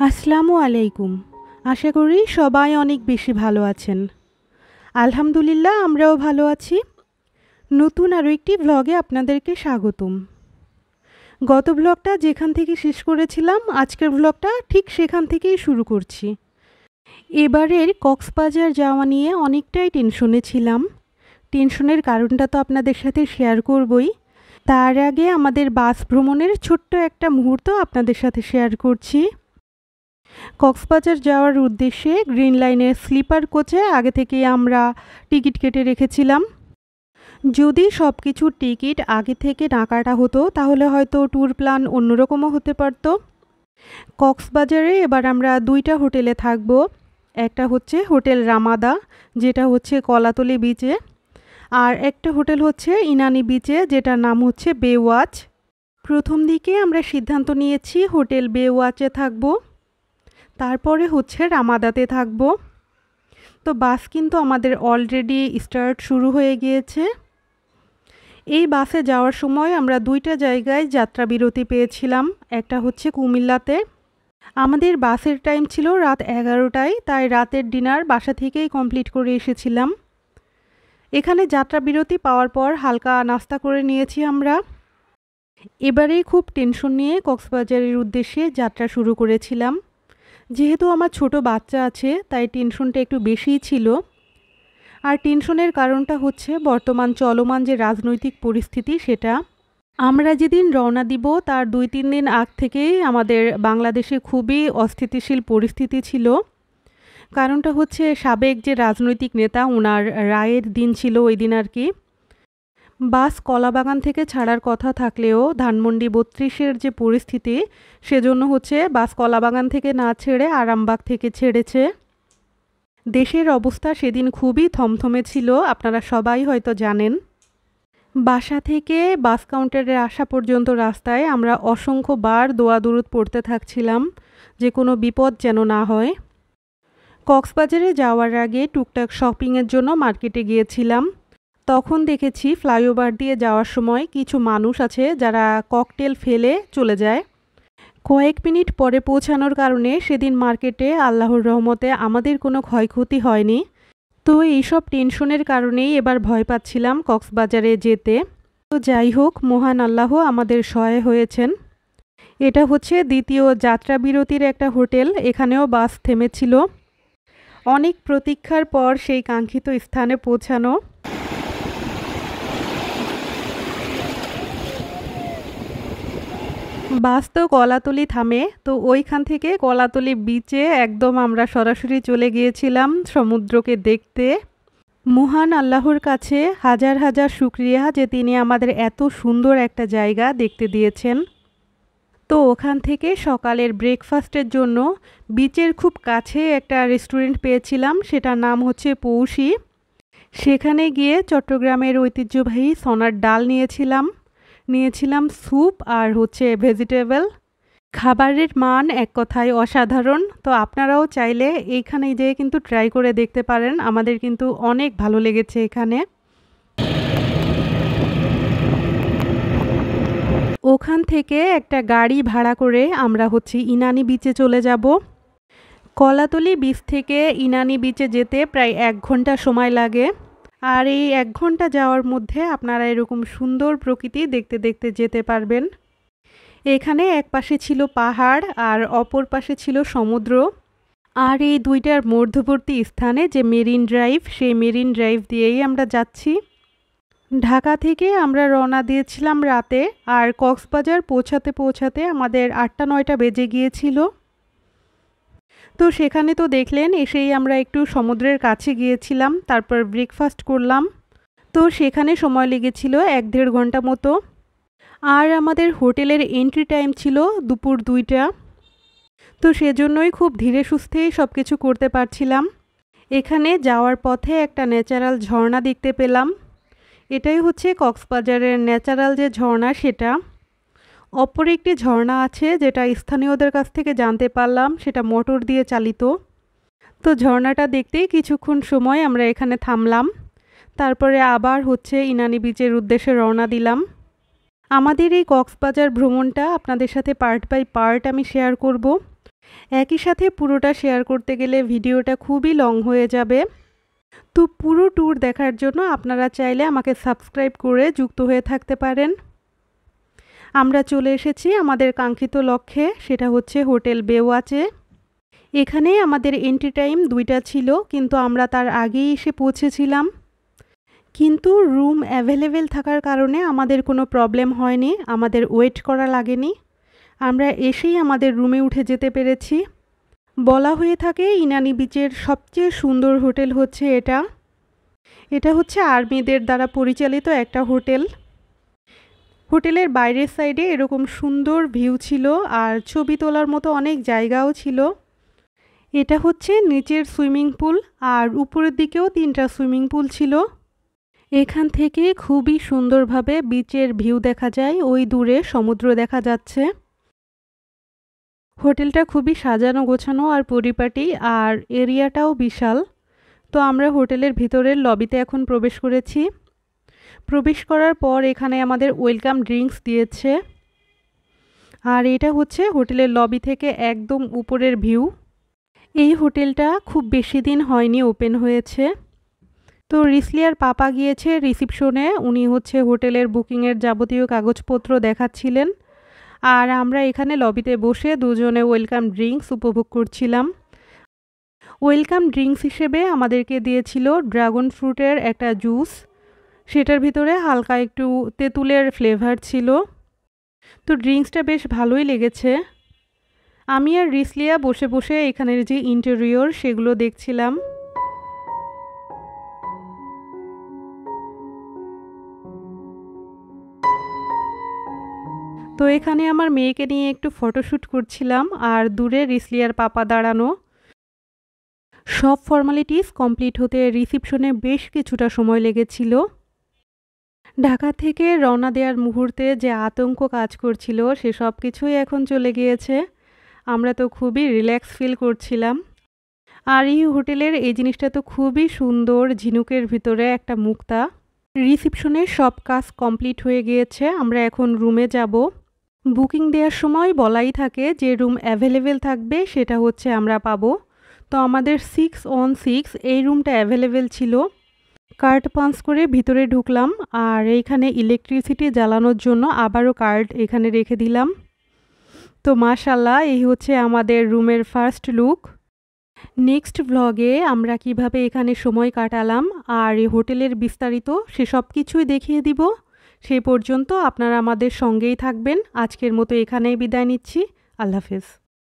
আসসালামু আলাইকুম। আশা করি সবাই অনেক বেশি ভালো আছেন। আলহামদুলিল্লাহ আমরাও ভালো আছি। নতুন আরও একটি ভ্লগে আপনাদেরকে স্বাগতম। গত ভ্লগটা যেখান থেকে শেষ করেছিলাম আজকের ভ্লগটা ঠিক সেখান থেকেই শুরু করছি। এবারের কক্সবাজার যাওয়া নিয়ে অনেকটাই টেনশনে ছিলাম। টেনশনের কারণটা তো আপনাদের সাথে শেয়ার করবই। তার আগে আমাদের বাস ভ্রমণের ছোট্ট একটা মুহূর্ত আপনাদের সাথে শেয়ার করছি। কক্সবাজার যাওয়ার উদ্দেশ্যে গ্রিন লাইনের স্লিপার কোচে আগে থেকেই আমরা টিকিট কেটে রেখেছিলাম। যদি সব কিছুর টিকিট আগে থেকে না কাটা হতো তাহলে হয়তো ট্যুর প্ল্যান অন্যরকমও হতে পারত। কক্সবাজারে এবার আমরা দুইটা হোটেলে থাকব। একটা হচ্ছে হোটেল রামাদা, যেটা হচ্ছে কলাতলি বিচে, আর একটা হোটেল হচ্ছে ইনানি বিচে, যেটার নাম হচ্ছে বে ওয়াচ। প্রথম দিকে আমরা সিদ্ধান্ত নিয়েছি হোটেল বে ওয়াচে থাকবো, তারপরে হচ্ছে রামাদাতে থাকব। তো বাস কিন্তু আমাদের অলরেডি স্টার্ট শুরু হয়ে গিয়েছে। এই বাসে যাওয়ার সময় আমরা দুইটা জায়গায় যাত্রা বিরতি পেয়েছিলাম। একটা হচ্ছে কুমিল্লাতে। আমাদের বাসের টাইম ছিল রাত 11টায়, তাই রাতের ডিনার বাসা থেকেই কমপ্লিট করে এসেছিলাম। এখানে যাত্রা বিরতি পাওয়ার পর হালকা নাস্তা করে নিয়েছি আমরা। এবারেই খুব টেনশন নিয়ে কক্সবাজারের উদ্দেশ্যে যাত্রা শুরু করেছিলাম। যেহেতু আমার ছোট বাচ্চা আছে তাই টেনশনটা একটু বেশিই ছিল। আর টেনশনের কারণটা হচ্ছে বর্তমান চলমান যে রাজনৈতিক পরিস্থিতি সেটা। আমরা যেদিন রওনা দিব তার 2-3 দিন আগ থেকেই আমাদের বাংলাদেশে খুবই অস্থিতিশীল পরিস্থিতি ছিল। কারণটা হচ্ছে সাবেক যে রাজনৈতিক নেতা ওনার রায়ের দিন ছিল ওই দিন আর কি। বাস কলাবাগান থেকে ছাড়ার কথা থাকলেও ধানমন্ডি 32-এর যে পরিস্থিতি, সেজন্য হচ্ছে বাস কলাবাগান থেকে না ছেড়ে আরামবাগ থেকে ছেড়েছে। দেশের অবস্থা সেদিন খুবই থমথমে ছিল, আপনারা সবাই হয়তো জানেন। বাসা থেকে বাস কাউন্টারে আসা পর্যন্ত রাস্তায় আমরা অসংখ্যবার দোয়া দুরুদ পড়তে থাকছিলাম যে কোনো বিপদ যেন না হয়। কক্সবাজারে যাওয়ার আগে টুকটাক শপিংয়ের জন্য মার্কেটে গিয়েছিলাম। তখন দেখেছি ফ্লাইওভার দিয়ে যাওয়ার সময় কিছু মানুষ আছে যারা ককটেল ফেলে চলে যায়। কয়েক মিনিট পরে পৌঁছানোর কারণে সেদিন মার্কেটে আল্লাহর রহমতে আমাদের কোনো ক্ষয়ক্ষতি হয়নি। তো এইসব টেনশনের কারণেই এবার ভয় পাচ্ছিলাম কক্সবাজারে যেতে। তো যাই হোক, মহান আল্লাহ আমাদের সহায় হয়েছেন। এটা হচ্ছে দ্বিতীয় যাত্রা বিরতির একটা হোটেল, এখানেও বাস থেমেছিল। অনেক প্রতীক্ষার পর সেই কাঙ্ক্ষিত স্থানে পৌঁছানো। বাস তো কলাতলি থামে, তো ওইখান থেকে কলাতলি বিচে একদম আমরা সরাসরি চলে গিয়েছিলাম সমুদ্রকে দেখতে। মহান আল্লাহর কাছে হাজার হাজার শুকরিয়া যে তিনি আমাদের এত সুন্দর একটা জায়গা দেখতে দিয়েছেন। তো ওখান থেকে সকালের ব্রেকফাস্টের জন্য বিচের খুব কাছে একটা রেস্টুরেন্ট পেয়েছিলাম, সেটার নাম হচ্ছে পৌষি। সেখানে গিয়ে চট্টগ্রামের ঐতিহ্যবাহী সোনার ডাল নিয়েছিলাম স্যুপ আর হচ্ছে ভেজিটেবল। খাবারের মান এক কথায় অসাধারণ। তো আপনারাও চাইলে এইখানে যেয়ে কিন্তু ট্রাই করে দেখতে পারেন, আমাদের কিন্তু অনেক ভালো লেগেছে এখানে। ওখান থেকে একটা গাড়ি ভাড়া করে আমরা হচ্ছে ইনানি বিচে চলে যাব। কলাতলি বিচ থেকে ইনানি বিচে যেতে প্রায় 1 ঘন্টা সময় লাগে। আর এই 1 ঘন্টা যাওয়ার মধ্যে আপনারা এরকম সুন্দর প্রকৃতি দেখতে দেখতে যেতে পারবেন। এখানে এক পাশে ছিল পাহাড় আর অপর পাশে ছিল সমুদ্র। আর এই দুইটার মধ্যবর্তী স্থানে যে মেরিন ড্রাইভ, সেই মেরিন ড্রাইভ দিয়েই আমরা যাচ্ছি। ঢাকা থেকে আমরা রওনা দিয়েছিলাম রাতে, আর কক্সবাজার পৌঁছাতে পৌঁছাতে আমাদের 8টা-9টা বেজে গিয়েছিল। তো সেখানে তো দেখলেন, এসেই আমরা একটু সমুদ্রের কাছে গিয়েছিলাম, তারপর ব্রেকফাস্ট করলাম। তো সেখানে সময় লেগেছিল 1-1.5 ঘন্টা মতো। আর আমাদের হোটেলের এন্ট্রি টাইম ছিল দুপুর 2টা। তো সেজন্যই খুব ধীরে সুস্থেই সব কিছু করতে পারছিলাম। এখানে যাওয়ার পথে একটা ন্যাচারাল ঝর্ণা দেখতে পেলাম। এটাই হচ্ছে কক্সবাজারের ন্যাচারাল যে ঝর্ণা সেটা। অপর একটি ঝর্ণা আছে যেটা স্থানীয়দের কাছ থেকে জানতে পারলাম সেটা মোটর দিয়ে চালিত। তো ঝর্ণাটা দেখতেই কিছুক্ষণ সময় আমরা এখানে থামলাম। তারপরে আবার হচ্ছে ইনানি বিচের উদ্দেশ্যে রওনা দিলাম। আমাদের এই কক্সবাজার ভ্রমণটা আপনাদের সাথে পার্ট বাই পার্ট আমি শেয়ার করব। একই সাথে পুরোটা শেয়ার করতে গেলে ভিডিওটা খুবই লং হয়ে যাবে। তো পুরো ট্যুর দেখার জন্য আপনারা চাইলে আমাকে সাবস্ক্রাইব করে যুক্ত হয়ে থাকতে পারেন। আমরা চলে এসেছি আমাদের কাঙ্ক্ষিত লক্ষ্যে, সেটা হচ্ছে হোটেল বেওয়াচে। এখানে আমাদের এন্ট্রি টাইম 2টা ছিল, কিন্তু আমরা তার আগেই এসে পৌঁছেছিলাম। কিন্তু রুম অ্যাভেলেবেল থাকার কারণে আমাদের কোনো প্রবলেম হয়নি, আমাদের ওয়েট করা লাগেনি। আমরা এসেই আমাদের রুমে উঠে যেতে পেরেছি। বলা হয়ে থাকে ইনানি বিচের সবচেয়ে সুন্দর হোটেল হচ্ছে এটা। এটা হচ্ছে আর্মিদের দ্বারা পরিচালিত একটা হোটেল। হোটেলের বাইরের সাইডে এরকম সুন্দর ভিউ ছিল, আর ছবি তোলার মতো অনেক জায়গাও ছিল। এটা হচ্ছে নিচের সুইমিং পুল, আর উপরের দিকেও 3টা সুইমিং পুল ছিল। এখান থেকে খুবই সুন্দরভাবে বিচের ভিউ দেখা যায়, ওই দূরে সমুদ্র দেখা যাচ্ছে। হোটেলটা খুবই সাজানো গোছানো আর পরিপাটি, আর এরিয়াটাও বিশাল। তো আমরা হোটেলের ভিতরের লবিতে এখন প্রবেশ করেছি। প্রবেশ করার পর এখানে আমাদের ওয়েলকাম ড্রিঙ্কস দিয়েছে, আর এটা হচ্ছে হোটেলের লবি থেকে একদম উপরের ভিউ। এই হোটেলটা খুব বেশি দিন হয়নি ওপেন হয়েছে। তো রিসলিয়ার পাপা গিয়েছে রিসিপশনে, উনি হচ্ছে হোটেলের বুকিংয়ের যাবতীয় কাগজপত্র দেখাচ্ছিলেন, আর আমরা এখানে লবিতে বসে দুজনে ওয়েলকাম ড্রিঙ্কস উপভোগ করছিলাম। ওয়েলকাম ড্রিঙ্কস হিসেবে আমাদেরকে দিয়েছিল ড্রাগন ফ্রুটের একটা জুস, সেটার ভিতরে হালকা একটু তেঁতুলের ফ্লেভার ছিল। তো ড্রিঙ্কসটা বেশ ভালোই লেগেছে। আমি আর রিসলিয়া বসে বসে এখানের যে ইন্টেরিয়র সেগুলো দেখছিলাম। তো এখানে আমার মেয়েকে নিয়ে একটু ফটোশ্যুট করছিলাম, আর দূরে রিসলিয়ার পাপা দাঁড়ানো। সব ফর্মালিটিস কমপ্লিট হতে রিসিপশনে বেশ কিছুটা সময় লেগেছিল। ঢাকা থেকে রওনা দেওয়ার মুহূর্তে যে আতঙ্ক কাজ করছিল সে সব কিছুই এখন চলে গিয়েছে। আমরা তো খুবই রিল্যাক্স ফিল করছিলাম। আর এই হোটেলের এই জিনিসটা তো খুবই সুন্দর, ঝিনুকের ভিতরে একটা মুক্তা। রিসিপশনের সব কাজ কমপ্লিট হয়ে গিয়েছে, আমরা এখন রুমে যাব। বুকিং দেওয়ার সময় বলাই থাকে যে রুম অ্যাভেলেবেল থাকবে সেটা হচ্ছে আমরা পাবো। তো আমাদের 616 এই রুমটা অ্যাভেলেবেল ছিল। কার্ড পাঞ্চ করে ভিতরে ঢুকলাম, আর এইখানে ইলেকট্রিসিটি জ্বালানোর জন্য আবারও কার্ড এখানে রেখে দিলাম। তো মাশাআল্লাহ, এই হচ্ছে আমাদের রুমের ফার্স্ট লুক। নেক্সট ভ্লগে আমরা কিভাবে এখানে সময় কাটালাম আর এই হোটেলের বিস্তারিত সেসব কিছুই দেখিয়ে দিব। সেই পর্যন্ত আপনারা আমাদের সঙ্গেই থাকবেন। আজকের মতো এখানেই বিদায় নিচ্ছি। আল্লাহ হাফেজ।